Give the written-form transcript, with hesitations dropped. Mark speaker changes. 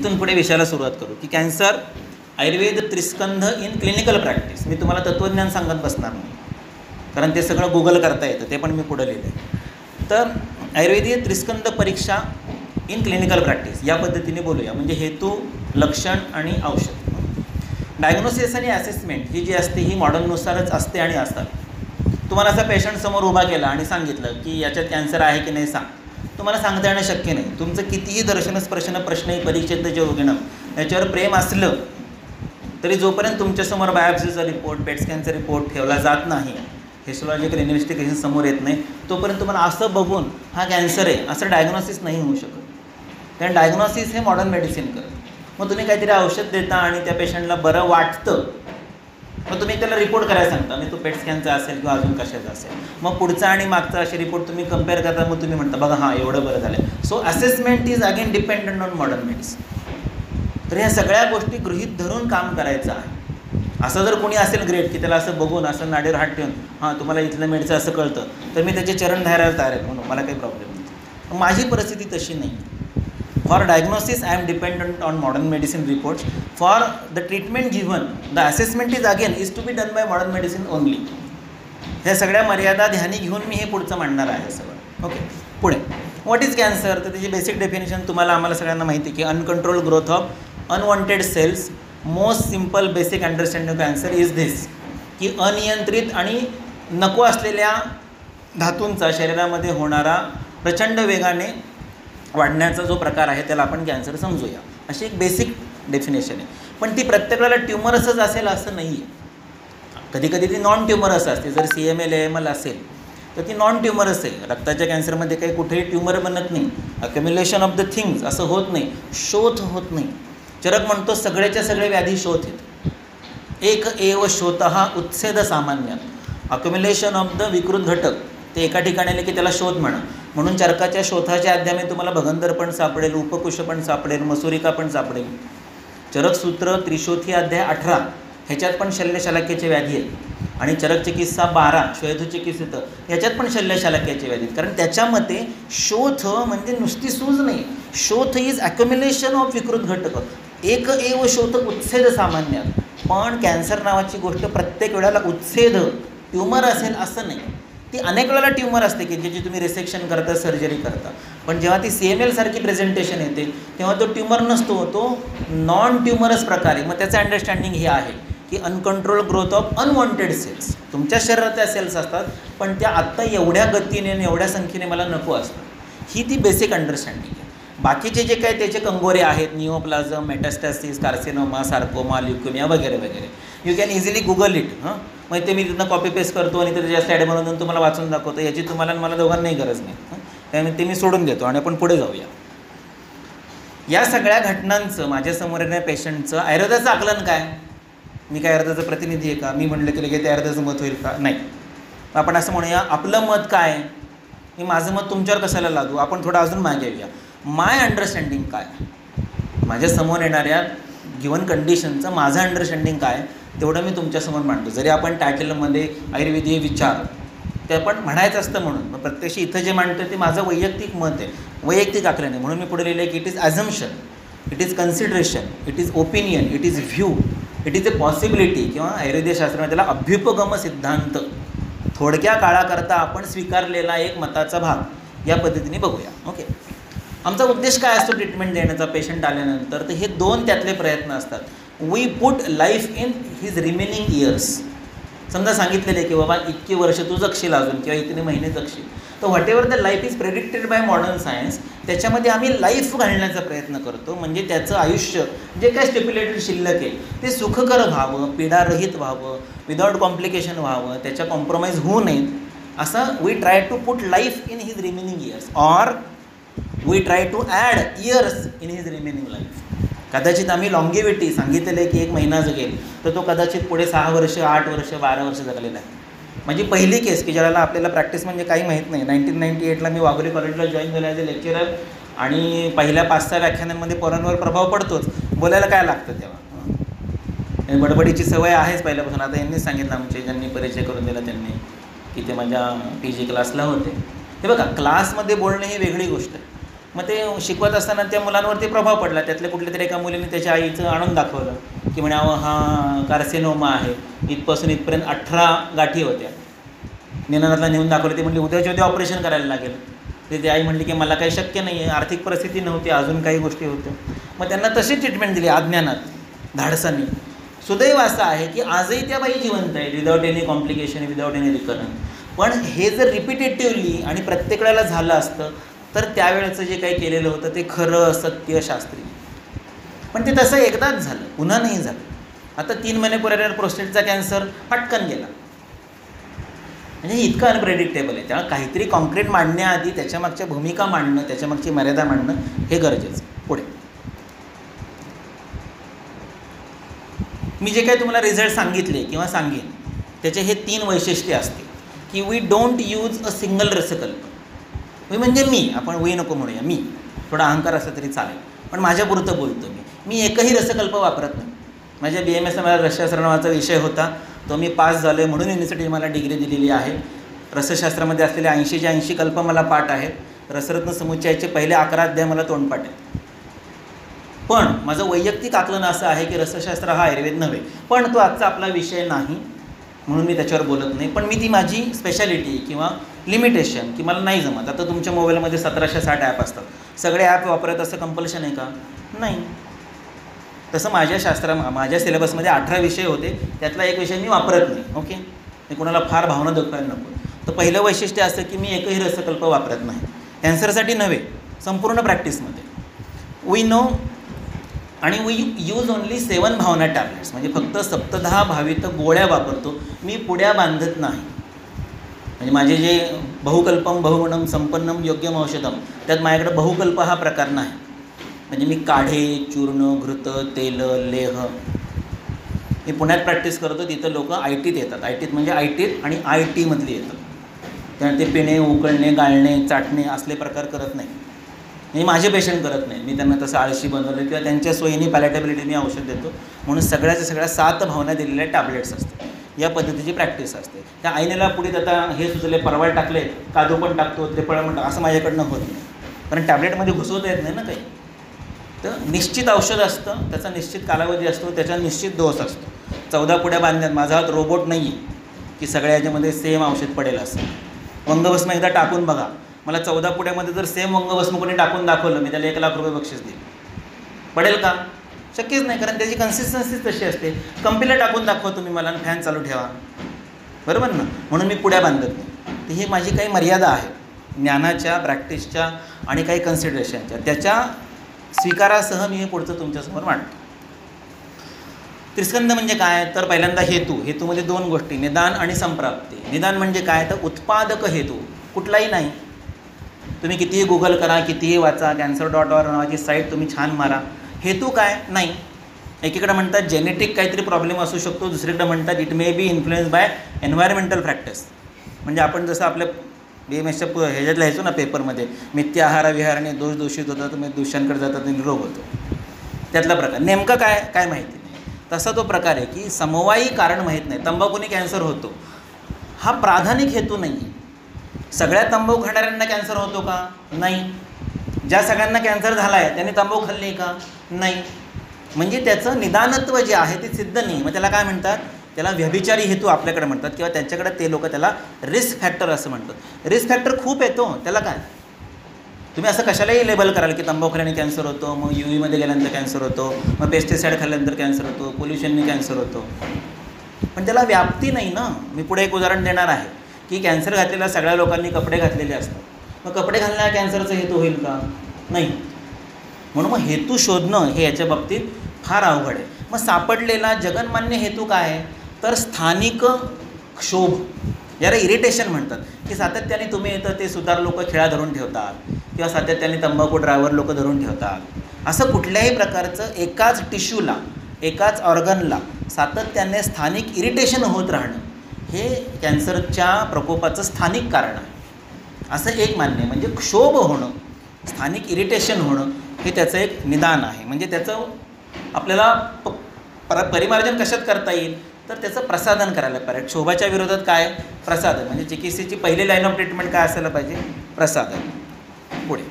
Speaker 1: इथून पुढे विषयाला सुरुवात करू की cancer Ayurveda Triskandha in clinical practice. मी तुम्हाला तत्त्वज्ञान सांगत बसणार नाही, कारण ते सगळं गुगल करता येतं, ते पण मी पुढं लिहिलं आहे. तर आयुर्वेदीय त्रिस्कंध परीक्षा इन क्लिनिकल प्रॅक्टिस या पद्धतीने बोलूया. म्हणजे हेतू, लक्षण आणि औषध. डायग्नोसिस आणि असेसमेंट ही जी असते ही मॉडर्ननुसारच असते आणि असतात. तुम्हाला असा पेशंट समोर उभा केला आणि सांगितलं की याच्यात कॅन्सर आहे की नाही सांग, तुम्हाला सांगता येणं शक्य नाही. तुमचं कितीही दर्शनस्पर्शन प्रश्नही परीक्षेत जेवगेणं याच्यावर प्रेम असलं तरी जोपर्यंत तुमच्यासमोर बायोप्सीचा रिपोर्ट, पेट स्कॅनचा रिपोर्ट ठेवला जात नाही, हिस्टॉलॉजिकल इन्व्हेस्टिगेशन समोर येत नाही, तोपर्यंत तुम्हाला असं बघून हा कॅन्सर आहे असं डायग्नोसिस नाही होऊ शकत. कारण डायग्नोसिस हे मॉडर्न मेडिसिन करतं. मग तुम्ही काहीतरी औषध देता आणि त्या पेशंटला बरं वाटतं, मग तुम्ही त्याला रिपोर्ट करायला सांगता, मी तो पेट स्कॅनचा असेल किंवा अजून कशाचा असेल. मग पुढचा आणि मागचा असे रिपोर्ट तुम्ही कंपेअर करता, मग तुम्ही म्हणता बघा हां एवढं बरं झालं. So assessment is again dependent on modern medicine. तर ह्या सगळ्या गोष्टी गृहीत धरून काम करायचं आहे. असं जर कोणी असेल ग्रेट की त्याला असं बघून असं नाडीवर हात ठेवून हां तुम्हाला इथलं मेडचं असं कळतं, तर मी त्याचे चरण धरायला तयार आहे, म्हणून मला काही प्रॉब्लेम नाही. माझी परिस्थिती तशी नाही. For diagnosis I am dependent on modern medicine reports. For the treatment given the assessment is again is to be done by modern medicine only. ह्या सगळ्या मर्यादा ध्यानी घेऊन मी हे पुढचं मांडणार आहे सगळं. ओके, पुढे व्हॉट इज कॅन्सर. तर त्याची बेसिक डेफिनेशन तुम्हाला आम्हाला सगळ्यांना माहिती आहे की uncontrol growth of unwanted cells. Most simple basic understanding cancer is this की अनियंत्रित आणि नको असलेल्या धातूंचा शरीरामध्ये होणारा प्रचंड वेगाने वाढण्याचा जो प्रकार आहे त्याला आपण कॅन्सर समजूया, अशी एक बेसिक डेफिनेशन आहे. पण ती प्रत्येक वेळेला ट्युमरसच असेल असं नाही आहे. कधी कधी ती नॉन ट्युमरस असते. जर CML AML असेल तर ती नॉन ट्युमरस आहे. रक्ताच्या कॅन्सरमध्ये काही कुठेही ट्युमर बनत नाही, अक्युम्युलेशन ऑफ द थिंग्स असं होत नाही, शोथ होत नाही. चरक म्हणतो सगळ्याच्या सगळे व्याधी शोथ आहेत. एक एव शोतः उच्छेद सामान्य. अक्युम्युलेशन ऑफ द विकृत घटक ते एका ठिकाणी आले की त्याला शोध म्हणा. म्हणून चरकाच्या शोधाच्या अध्यायामध्ये तुम्हाला भगंदर पण सापडेल, उपकुश पण सापडेल, मसुरिका पण सापडेल. चरकसूत्र त्रिशोथी अध्याय 18 ह्याच्यात पण शल्यशलाक्याचे व्याधी आहेत. आणि चरक चिकित्सा 12 श्वेतचिकित्सित ह्याच्यात पण शल्यशलाक्याचे व्याधी आहेत. कारण त्याच्या मते शोथ म्हणजे नुसती सूज नाही, शोथ इज अक्युम्युलेशन ऑफ विकृत घटक. एक एव शोथ उच्छेद सामान्य. पण कॅन्सर नावाची गोष्ट प्रत्येक वेळेला उच्छेद ट्युमर असेल असं नाही. ती अनेक वेळेला ट्युमर असते की ज्याची तुम्ही रिसेक्शन करता, सर्जरी करता. पण जेव्हा ती CML सारखी प्रेझेंटेशन येते तेव्हा तो ट्युमर नसतो, तो नॉन ट्युमरस प्रकार आहे. मग त्याचं अंडरस्टँडिंग हे आहे की uncontrol growth of unwanted cells. तुमच्या शरीरात त्या सेल्स असतात पण त्या आत्ता एवढ्या गतीने आणि एवढ्या संख्येने मला नको असतात. ही ती बेसिक अंडरस्टँडिंग आहे. बाकीचे जे काय त्याचे कंगोरे आहेत, निओप्लाझम, मेटास्टॅसिस, कार्सिनोमा, सार्कोमा, ल्युकेमिया वगैरे वगैरे, you can easily Google it. मग ते मी तिथनं कॉपी पेस्ट करतो आणि त्याच्या स्लाईड बनवून तुम्हाला वाचून दाखवतो. याची तुम्हाला मला दोघांनाही गरज नाही. त्यामुळे ते मी सोडून देतो आणि आपण पुढे जाऊया. या सगळ्या घटनांचं माझ्यासमोर येणाऱ्या पेशंटचं आयुर्वेदाचं आकलन काय. मी काय आयुर्वेदाचा प्रतिनिधी आहे का. मी म्हटलं की लगेच त्या आयुर्वेदाचं मत होईल का, नाही. आपण असं म्हणूया आपलं मत काय, मी माझं मत तुमच्यावर कशाला लादू. आपण थोडं अजून मागे येऊया. माय अंडरस्टँडिंग काय, माझ्यासमोर येणाऱ्या गिवन कंडिशनचं माझं अंडरस्टँडिंग काय तेवढं मी तुमच्यासमोर मांडतो. जरी आपण टायटलमध्ये आयुर्वेदीय विचार ते आपण म्हणायचं असतं म्हणून, मग प्रत्यक्ष इथं जे मांडतं ते माझं वैयक्तिक मत आहे, वैयक्तिक आकलन आहे. म्हणून मी पुढे लिहिलं की it is assumption, it is consideration, it is opinion, it is view, it is a possibility किंवा आयुर्वेदीय शास्त्रामध्ये त्याला अभ्युपगम सिद्धांत. थोडक्या काळाकरता आपण स्वीकारलेला एक मताचा भाग या पद्धतीने बघूया. ओके, आमचा उद्देश काय असतो ट्रीटमेंट देण्याचा पेशंट आल्यानंतर. तर हे दोन त्यातले प्रयत्न असतात. We put life in his remaining years. समजा सांगितलेले की बाबा इतकी वर्ष तू जगशील अजून किंवा इतके महिने जगशील, तर what ever the life is predicted bye modern science त्याच्यामध्ये आम्ही लाईफ घालण्याचा प्रयत्न करतो. म्हणजे त्याचं आयुष्य जे काय स्टिप्युलेटेड शिल्लक आहे ते सुखकर व्हावं, पीडारहित व्हावं, विदाऊट कॉम्प्लिकेशन व्हावं, त्याच्या कॉम्प्रोमाइज होऊ नयेत असं we try to put life in his remaining years or we try to add years in his remaining life. कदाचित आम्ही लॉंगिव्हिटी सांगितलेलं आहे की 1 महिना जगेल, तर तो कदाचित पुढे 6 वर्ष, 8 वर्ष, 12 वर्ष जगलेला आहे. माझी पहिली केस की ज्याला आपल्याला प्रॅक्टिस म्हणजे काही माहीत नाही. 1998ला मी वाघोली कॉलेजला जॉईन झाले ॲज अ लेक्चरर आणि पहिल्या 5-6 व्याख्यानांमध्ये पोरांवर प्रभाव पडतोच. बोलायला काय लागतं तेव्हा, बडबडीची सवय आहेच पहिल्यापासून. आता यांनीच सांगितलं आमचे ज्यांनी परिचय करून दिला त्यांनी की ते माझ्या PG क्लासला होते. हे बघा, क्लासमध्ये बोलणे ही वेगळी गोष्ट आहे. मग ते शिकवत असताना त्या मुलांवरती प्रभाव पडला. त्यातल्या कुठल्या तरी एका मुलीने त्याच्या आईचं आणून दाखवलं की म्हणे हा कार्सिनोमा आहे, इथपासून इथपर्यंत 18 गाठी होत्या. निनादाला नेऊन दाखवलं. ते म्हणली उद्याच्या उद्या ऑपरेशन करायला लागेल. ते आई म्हणली की मला काही शक्य नाही आहे, आर्थिक परिस्थिती नव्हती, अजून काही गोष्टी होत्या. मग त्यांना तशी ट्रीटमेंट दिली अज्ञानात, धाडसाने. सुदैव असं आहे की आजही त्या बाई जिवंत आहे, without any complication, without any recurrence. पण हे जर रिपिटेटिव्हली आणि प्रत्येक वेळेला झालं असतं तर त्यावेळेचं जे काही केलेलं होतं ते खरं सत्य शास्त्रीय. पण ते तसं एकदाच झालं, पुन्हा नाही झालं. आता 3 महिन्यापूर्वी प्रोस्टेटचा कॅन्सर पटकन गेला. म्हणजे इतकं अनप्रेडिक्टेबल आहे. त्यामुळे काहीतरी कॉन्क्रीट मांडण्याआधी त्याच्यामागच्या भूमिका मांडणं, त्याच्यामागची मर्यादा मांडणं हे गरजेचं. पुढे मी जे काही तुम्हाला रिझल्ट सांगितले किंवा सांगेन त्याचे हे 3 वैशिष्ट्ये असतील की we don't use a single रसकल्प. मी म्हणजे मी, आपण वी नको म्हणूया, मी थोडा अहंकार असला तरी चालेल, पण माझ्यापुरतं बोलतो. मी एकही रसकल्प वापरत नाही. माझ्या BMS मला रसशास्त्र नावाचा विषय होता, तो मी पास झालो आहे म्हणून युनिव्हर्सिटीने मला डिग्री दिलेली आहे. रसशास्त्रामध्ये असलेले 80च्या 80 कल्प मला पाठ आहेत. रसरत्न समुच्चयाचे पहिले 11 अध्याय मला तोंडपाठ आहेत. पण माझं वैयक्तिक आकलन असं आहे की रसशास्त्र हा आयुर्वेद नव्हे. पण तो आजचा आपला विषय नाही म्हणून मी त्याच्यावर बोलत नाही. पण मी ती माझी स्पेशालिटी किंवा लिमिटेशन की मला नाही जमत. आता तुमच्या मोबाईलमध्ये 1760 ॲप असतात, सगळे ॲप वापरत असं कंपल्शन आहे का? नाही. तसं माझ्या सिलेबसमध्ये 18 विषय होते, त्यातला एक विषय मी वापरत नाही. ओके, मी कोणाला फार भावना दुखायला नको. तर पहिलं वैशिष्ट्य असं की मी एकही रसकल्प वापरत नाही. कॅन्सरसाठी नव्हे, संपूर्ण प्रॅक्टिसमध्ये. वी नो आणि we use only 7 bhavana tablets. म्हणजे फक्त सप्तधा भावित गोळ्या वापरतो, मी पुड्या बांधत नाही. म्हणजे माझे जे बहुकल्पम बहुगुणम संपन्नम योग्यम औषधम, त्यात माझ्याकडे बहुकल्प हा प्रकार नाही. म्हणजे मी काढे, चूर्ण, घृत, तेल, लेह. मी पुण्यात प्रॅक्टिस करतो, तिथं लोक ITत येतात. ITत म्हणजे ITत आणि ITमधली येतात. त्यामुळे ते पिणे, उकळणे, गाळणे, चाटणे असले प्रकार करत नाही. मी माझे पेशंट करत नाही. मी त्यांना तसं आळशी बनवलं किंवा त्यांच्या सोयीने पॅलेटेबिलिटीने औषध देतो. म्हणून सगळ्याच्या सगळ्या 7 भावना दिलेल्या टॅब्लेट्स असतात. या पद्धतीची प्रॅक्टिस असते. त्या आईनेला पुढे आता हे सुचले, परवाळ टाकले, काजू पण टाकतो, त्रिफळ पण टाकतो, असं माझ्याकडनं होत नाही. कारण टॅब्लेटमध्ये घुसवता येत नाही ना काही. तर निश्चित औषध असतं, त्याचा निश्चित कालावधी असतो, त्याचा निश्चित डोस असतो. 14 पुड्या बांधण्यात माझा हात रोबोट नाही आहे की सगळ्या याच्यामध्ये सेम औषध पडेल असं. वंगभस्म एकदा टाकून बघा, मला 14 पुड्यामध्ये जर सेम वंगभस्म कोणी टाकून दाखवलं, मी त्याला 1 लाख रुपये बक्षीस देईल. पडेल का? शक्यच नाही, कारण त्याची कन्सिस्टन्सीच तशी असते. कंपीला टाकून दाखवा तुम्ही मला, फॅन चालू ठेवा, बरोबर ना. म्हणून मी पुड्या बांधत नाही. तर ही माझी काही मर्यादा आहे ज्ञानाच्या, प्रॅक्टिसच्या आणि काही कन्सिडरेशनच्या. त्याच्या स्वीकारासह मी हे पुढचं तुमच्यासमोर मांडतो. त्रिस्कंध म्हणजे काय? तर पहिल्यांदा हेतूमध्ये 2 गोष्टी, निदान आणि संप्राप्ती. निदान म्हणजे काय? तर उत्पादक हेतू कुठलाही नाही. तुम्ही कितीही गुगल करा, कितीही वाचा, cancer.org नावाची साईट तुम्ही छान मारा, हेतू काय? नाही. एकीकडे म्हणतात जेनेटिक काहीतरी प्रॉब्लेम असू शकतो, दुसरीकडे म्हणतात it may be influence bye environmental factors. म्हणजे आपण जसं आपल्या BMSच्या ह्याच्यात लिहायचो ना पेपरमध्ये, मिथ्या आहार विहाराने दोष दूषित होतात, तुम्ही दूषांकडे जातात आणि रोग होतो. त्यातला प्रकार नेमका काय माहिती नाही. तसा तो प्रकार आहे की समवायी कारण माहीत नाही. तंबाखूने कॅन्सर होतो हा प्राधानिक हेतू नाही आहे. सगळ्या तंबाखू खाणाऱ्यांना कॅन्सर होतो का? नाही. ज्या सगळ्यांना कॅन्सर झाला आहे त्यांनी तंबाखू खाल्ली का? नाही. म्हणजे त्याचं निदानत्व जे आहे ते सिद्ध नाही. मग त्याला काय म्हणतात? त्याला व्यभिचारी हेतू आपल्याकडे म्हणतात, किंवा त्यांच्याकडे ते लोक त्याला रिस्क फॅक्टर असं म्हणतात. रिस्क फॅक्टर खूप येतो, त्याला काय तुम्ही असं कशालाही लेबल कराल की तंबाखू खाल्याने कॅन्सर होतो, मग UVमध्ये गेल्यानंतर कॅन्सर होतो, मग पेस्टिसाईड खाल्ल्यानंतर कॅन्सर होतो, पोल्युशनने कॅन्सर होतो. पण त्याला व्याप्ती नाही ना. मी पुढे एक उदाहरण देणार आहे की कॅन्सर घातलेल्या सगळ्या लोकांनी कपडे घातलेले असतात, मग कपडे घालण्याला कॅन्सरचा हेतू होईल का? नाही. म्हणून मग हेतू शोधणं हे याच्या बाबतीत फार अवघड आहे. मग सापडलेला जगन्मान्य हेतू काय आहे? तर स्थानिक क्षोभ, याला इरिटेशन म्हणतात, की सातत्याने तुम्ही येतं ते सुतार लोक खिळा धरून ठेवतात किंवा सातत्याने तंबाखू ड्रायव्हर लोक धरून ठेवतात. असं कुठल्याही प्रकारचं एकाच टिश्यूला, एकाच ऑर्गनला सातत्याने स्थानिक इरिटेशन होत राहणं हे कॅन्सरच्या प्रकोपाचं स्थानिक कारण आहे असं एक मान्य. म्हणजे क्षोभ होणं, स्थानिक इरिटेशन होणं हे त्याचं एक निदान आहे. म्हणजे त्याचं आपल्याला परिमार्जन कशात करता येईल? तर त्याचं प्रसाधन करायला पाहिजे. क्षोभाच्या विरोधात काय? प्रसाधन. म्हणजे चिकित्सेची पहिली लाईन ऑफ ट्रीटमेंट काय असायला पाहिजे? प्रसाधन. पुढे